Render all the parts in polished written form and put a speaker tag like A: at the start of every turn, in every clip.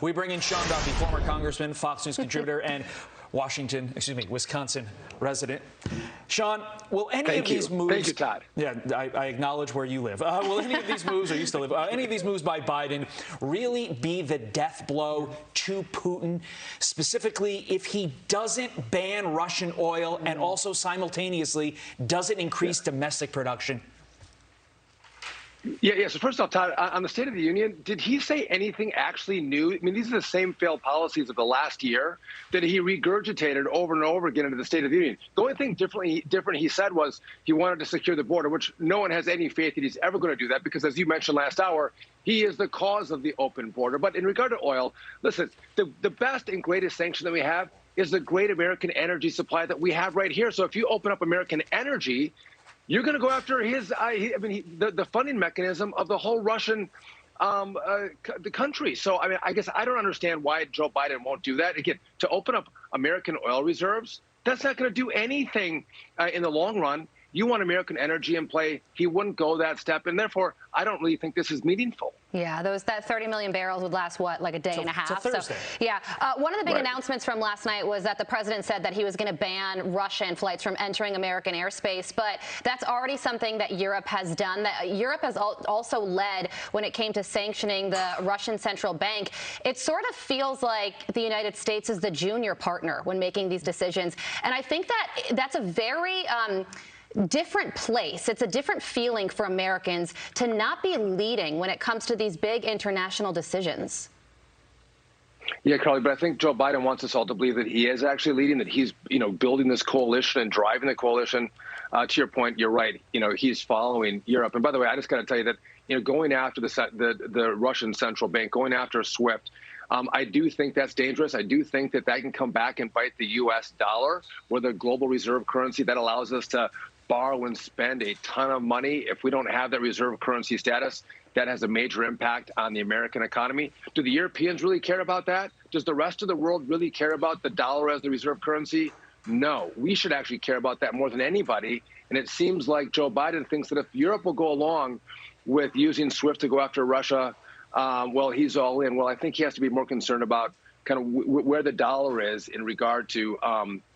A: We bring in Sean Duffy, former congressman, Fox News contributor, and Wisconsin resident. Sean, will any of these moves...
B: Thank you, Todd.
A: Yeah, I acknowledge where you live. Will any of these moves, or used to live, any of these moves by Biden really be the death blow to Putin? Specifically, if he doesn't ban Russian oil and also simultaneously doesn't increase domestic production?
B: Yeah. So first off, Todd, on the State of the Union, did he say anything actually new? I mean, these are the same failed policies of the last year that he regurgitated over and over again into the State of the Union. The only thing different he said was he wanted to secure the border, which no one has any faith that he's ever going to do that because, as you mentioned last hour, he is the cause of the open border. But in regard to oil, listen, the best and greatest sanction that we have is the great American energy supply that we have right here. So if you open up American energy, you're going to go after the funding mechanism of the whole Russian the country. So, I guess I don't understand why Joe Biden won't do that. Again, to open up American oil reserves, that's not going to do anything in the long run. You want American energy in play. He wouldn't go that step. And therefore, I don't really think this is meaningful.
C: Yeah, that 30 million barrels would last, what, like a day and a half?
A: Till Thursday.
C: So, yeah. One of the big announcements from last night was that the president said that he was going to ban Russian flights from entering American airspace. But that's already something that Europe has done. That Europe has also led when it came to sanctioning the Russian central bank. It sort of feels like the United States is the junior partner when making these decisions. And I think that's a very different place. It's a different feeling for Americans to not be leading when it comes to these big international decisions.
B: Yeah, Carly, but I think Joe Biden wants us all to believe that he is actually leading, that he's, building this coalition and driving the coalition. To your point, you're right. He's following Europe. And by the way, I just got to tell you that, going after the Russian central bank, going after SWIFT, I do think that's dangerous. I do think that can come back and bite the U.S. dollar. We're the global reserve currency that allows us to borrow and spend a ton of money. If we don't have that reserve currency status, that has a major impact on the American economy. Do the Europeans really care about that? Does the rest of the world really care about the dollar as the reserve currency? No, we should actually care about that more than anybody. And it seems like Joe Biden thinks that if Europe will go along with using SWIFT to go after Russia, well, he's all in. Well, I think he has to be more concerned about kind of where the dollar is in regard to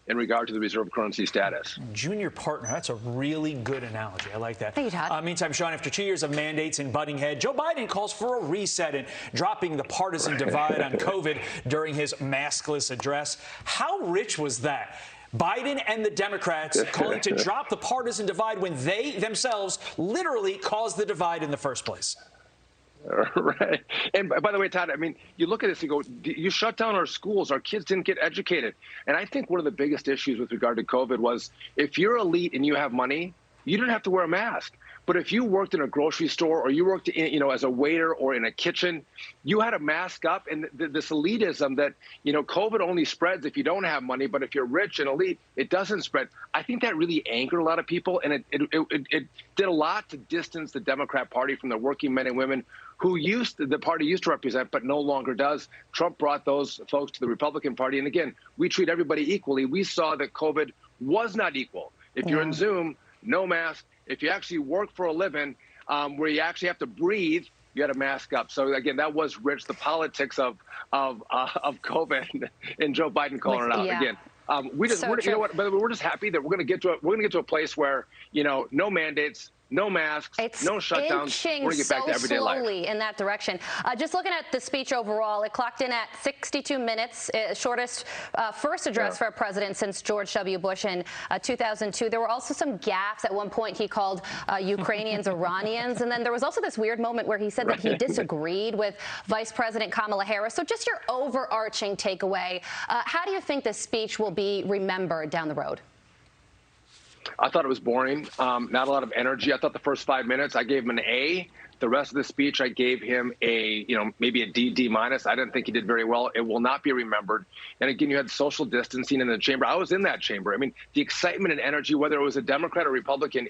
B: the reserve currency status.
A: Junior partner, that's a really good analogy. I like that.
C: Thank you, Todd.
A: Meantime, Sean, after 2 years of mandates and butting head, Joe Biden calls for a reset and dropping the partisan divide on COVID during his maskless address. How rich was that? Biden and the Democrats calling to drop the partisan divide when they themselves literally caused the divide in the first place.
B: Right. And by the way, Todd, you look at this and go, you shut down our schools. Our kids didn't get educated. And I think one of the biggest issues with regard to COVID was if you're elite and you have money, you didn't have to wear a mask. But if you worked in a grocery store or you worked as a waiter or in a kitchen, you had a mask up. And this elitism that, COVID only spreads if you don't have money. But if you're rich and elite, it doesn't spread. I think that really angered a lot of people. And it did a lot to distance the Democrat Party from the working men and women who the party used to represent, but no longer does. Trump brought those folks to the Republican Party. And again, we treat everybody equally. We saw that COVID was not equal. If you're in Zoom, no mask. If you actually work for a living where you actually have to breathe, you had a mask up. So again, that was rich. The politics of COVID and Joe Biden calling it out again. We're just happy that we're going to get to a place where no mandates, no masks, no shutdowns. We're going to get back to everyday life.
C: Slowly in that direction. Just looking at the speech overall, it clocked in at 62 minutes, shortest first address for a president since George W. Bush in 2002. There were also some gaffes. At one point, he called Ukrainians Iranians. And then there was also this weird moment where he said that he disagreed with Vice President Kamala Harris. So just your overarching takeaway, how do you think this speech will be remembered down the road?
B: I thought it was boring, not a lot of energy. I thought the first 5 minutes, I gave him an A. The rest of the speech, I gave him maybe a D minus. I didn't think he did very well. It will not be remembered. And again, you had social distancing in the chamber. I was in that chamber. The excitement and energy, whether it was a Democrat or Republican,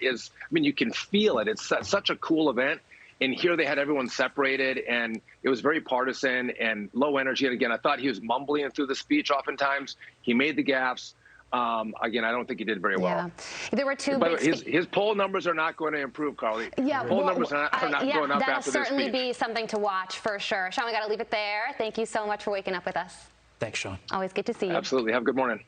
B: you can feel it. It's such a cool event. And here they had everyone separated, and it was very partisan and low energy. And again, I thought he was mumbling through the speech oftentimes. He made the gaffes. Again, I don't think he did very well.
C: Yeah. There were two
B: By the
C: big
B: way, his poll numbers are not going to improve, Carly.
C: Yeah,
B: poll numbers are not going up after this speech.
C: That'll certainly be something to watch for sure. Sean, we got to leave it there. Thank you so much for waking up with us.
A: Thanks, Sean.
C: Always good to see you.
B: Absolutely. Have a good morning.